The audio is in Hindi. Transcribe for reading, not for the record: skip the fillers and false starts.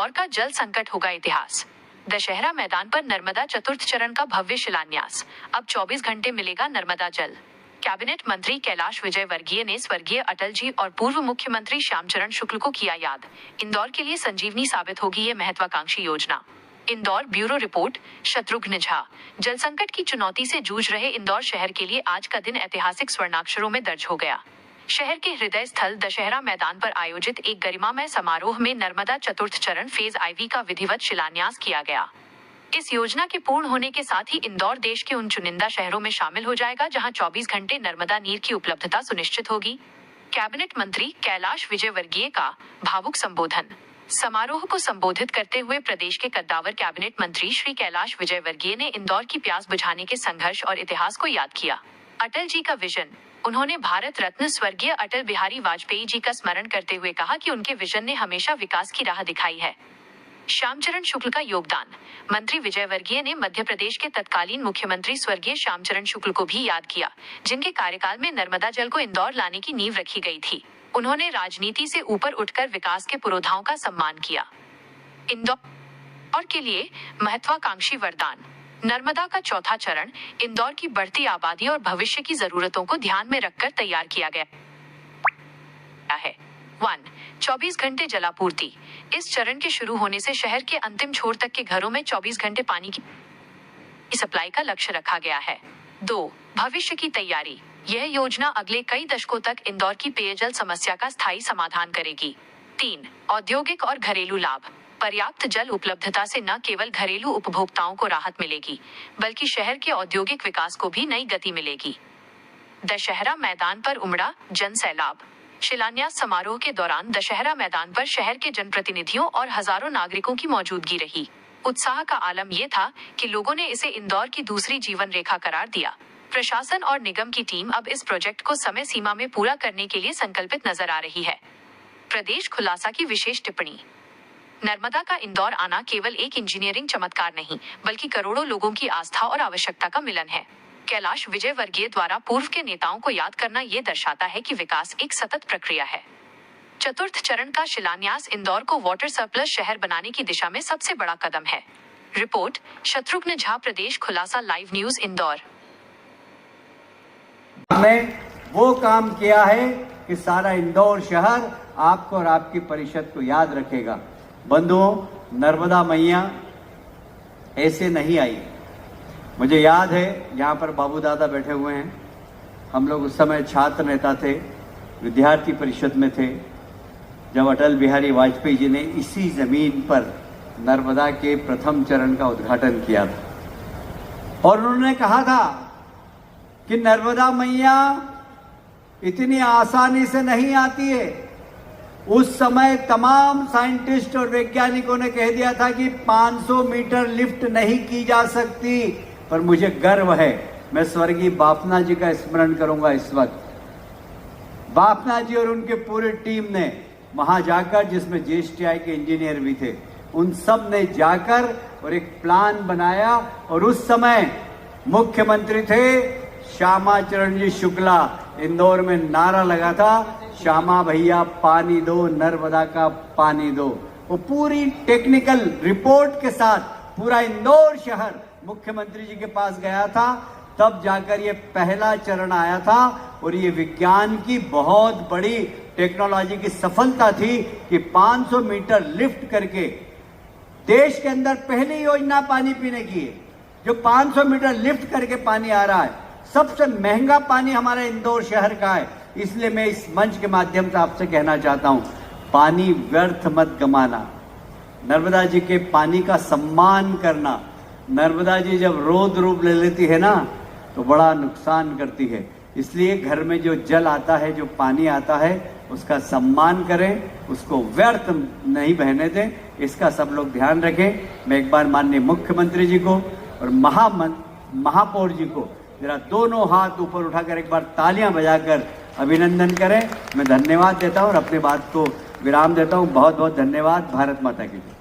इंदौर का जल संकट होगा इतिहास। दशहरा मैदान पर नर्मदा चतुर्थ चरण का भव्य शिलान्यास। अब 24 घंटे मिलेगा नर्मदा जल। कैबिनेट मंत्री कैलाश विजयवर्गीय ने स्वर्गीय अटल जी और पूर्व मुख्यमंत्री श्यामचरण शुक्ल को किया याद। इंदौर के लिए संजीवनी साबित होगी ये महत्वाकांक्षी योजना। Indore bureau report, Shatrughan Jha. जल संकट की चुनौती से जूझ रहे इंदौर शहर के लिए आज का दिन ऐतिहासिक स्वर्णाक्षरों में दर्ज हो गया। शहर के हृदय स्थल दशहरा मैदान पर आयोजित एक गरिमामय समारोह में नर्मदा चतुर्थ चरण फेज IV का विधिवत शिलान्यास किया गया। इस योजना के पूर्ण होने के साथ ही इंदौर देश के उन चुनिंदा शहरों में शामिल हो जाएगा जहां 24 घंटे नर्मदा नीर की उपलब्धता सुनिश्चित होगी। कैबिनेट मंत्री कैलाश विजयवर्गीय का भावुक संबोधन। समारोह को संबोधित करते हुए प्रदेश के कद्दावर कैबिनेट मंत्री श्री कैलाश विजयवर्गीय ने इंदौर की प्यास बुझाने के संघर्ष और इतिहास को याद किया। अटल जी का विजन। उन्होंने भारत रत्न स्वर्गीय अटल बिहारी वाजपेयी जी का स्मरण करते हुए कहा कि उनके विजन ने हमेशा विकास की राह दिखाई है। श्यामचरण शुक्ल का योगदान। मंत्री विजयवर्गीय ने मध्य प्रदेश के तत्कालीन मुख्यमंत्री स्वर्गीय श्यामचरण शुक्ल को भी याद किया, जिनके कार्यकाल में नर्मदा जल को इंदौर लाने की नींव रखी गई थी। उन्होंने राजनीति से ऊपर उठकर विकास के पुरोधाओं का सम्मान किया। इंदौर के लिए महत्वाकांक्षी वरदान। नर्मदा का चौथा चरण इंदौर की बढ़ती आबादी और भविष्य की जरूरतों को ध्यान में रखकर तैयार किया गया है। 1. 24 घंटे जलापूर्ति। इस चरण के शुरू होने से शहर के अंतिम छोर तक के घरों में 24 घंटे पानी की सप्लाई का लक्ष्य रखा गया है। 2. भविष्य की तैयारी। यह योजना अगले कई दशकों तक इंदौर की पेयजल समस्या का स्थायी समाधान करेगी। 3. औद्योगिक और घरेलू लाभ। पर्याप्त जल उपलब्धता से न केवल घरेलू उपभोक्ताओं को राहत मिलेगी, बल्कि शहर के औद्योगिक विकास को भी नई गति मिलेगी। दशहरा मैदान पर उमड़ा जन सैलाब। शिलान्यास समारोह के दौरान दशहरा मैदान पर शहर के जनप्रतिनिधियों और हजारों नागरिकों की मौजूदगी रही। उत्साह का आलम यह था कि लोगों ने इसे इंदौर की दूसरी जीवन रेखा करार दिया। प्रशासन और निगम की टीम अब इस प्रोजेक्ट को समय सीमा में पूरा करने के लिए संकल्पित नजर आ रही है। प्रदेश खुलासा की विशेष टिप्पणी। नर्मदा का इंदौर आना केवल एक इंजीनियरिंग चमत्कार नहीं, बल्कि करोड़ों लोगों की आस्था और आवश्यकता का मिलन है। कैलाश विजयवर्गीय द्वारा पूर्व के नेताओं को याद करना ये दर्शाता है कि विकास एक सतत प्रक्रिया है। चतुर्थ चरण का शिलान्यास इंदौर को वाटर सरप्लस शहर बनाने की दिशा में सबसे बड़ा कदम है। रिपोर्ट, शत्रुघ्न झा, प्रदेश खुलासा लाइव न्यूज, इंदौर। हमने वो काम किया है कि सारा इंदौर शहर आपको और आपकी परिषद को याद रखेगा। बंधुओं, नर्मदा मैया ऐसे नहीं आई। मुझे याद है, यहाँ पर बाबू दादा बैठे हुए हैं। हम लोग उस समय छात्र नेता थे, विद्यार्थी परिषद में थे, जब अटल बिहारी वाजपेयी जी ने इसी जमीन पर नर्मदा के प्रथम चरण का उद्घाटन किया था। और उन्होंने कहा था कि नर्मदा मैया इतनी आसानी से नहीं आती है। उस समय तमाम साइंटिस्ट और वैज्ञानिकों ने कह दिया था कि 500 मीटर लिफ्ट नहीं की जा सकती। पर मुझे गर्व है, मैं स्वर्गीय बाफना जी का स्मरण करूंगा इस वक्त। बाफना जी और उनके पूरी टीम ने वहां जाकर, जिसमें GSTI के इंजीनियर भी थे, उन सब ने जाकर और एक प्लान बनाया। और उस समय मुख्यमंत्री थे श्यामाचरण जी शुक्ला। इंदौर में नारा लगा था, श्यामा भैया पानी दो, नर्मदा का पानी दो। वो पूरी टेक्निकल रिपोर्ट के साथ पूरा इंदौर शहर मुख्यमंत्री जी के पास गया था। तब जाकर ये पहला चरण आया था। और ये विज्ञान की बहुत बड़ी टेक्नोलॉजी की सफलता थी कि 500 मीटर लिफ्ट करके देश के अंदर पहली योजना पानी पीने की है, जो 500 मीटर लिफ्ट करके पानी आ रहा है। सबसे महंगा पानी हमारे इंदौर शहर का है। इसलिए मैं इस मंच के माध्यम से आपसे कहना चाहता हूं, पानी व्यर्थ मत गमाना। नर्मदा जी के पानी का सम्मान करना। नर्मदा जी जब रौद्र रूप ले लेती है ना, तो बड़ा नुकसान करती है। इसलिए घर में जो जल आता है, जो पानी आता है, उसका सम्मान करें, उसको व्यर्थ नहीं बहने दें। इसका सब लोग ध्यान रखें। मैं एक बार माननीय मुख्यमंत्री जी को और महापौर जी को जरा दोनों हाथ ऊपर उठाकर एक बार तालियां बजाकर अभिनंदन करें। मैं धन्यवाद देता हूं और अपनी बात को विराम देता हूं। बहुत बहुत धन्यवाद। भारत माता की जय।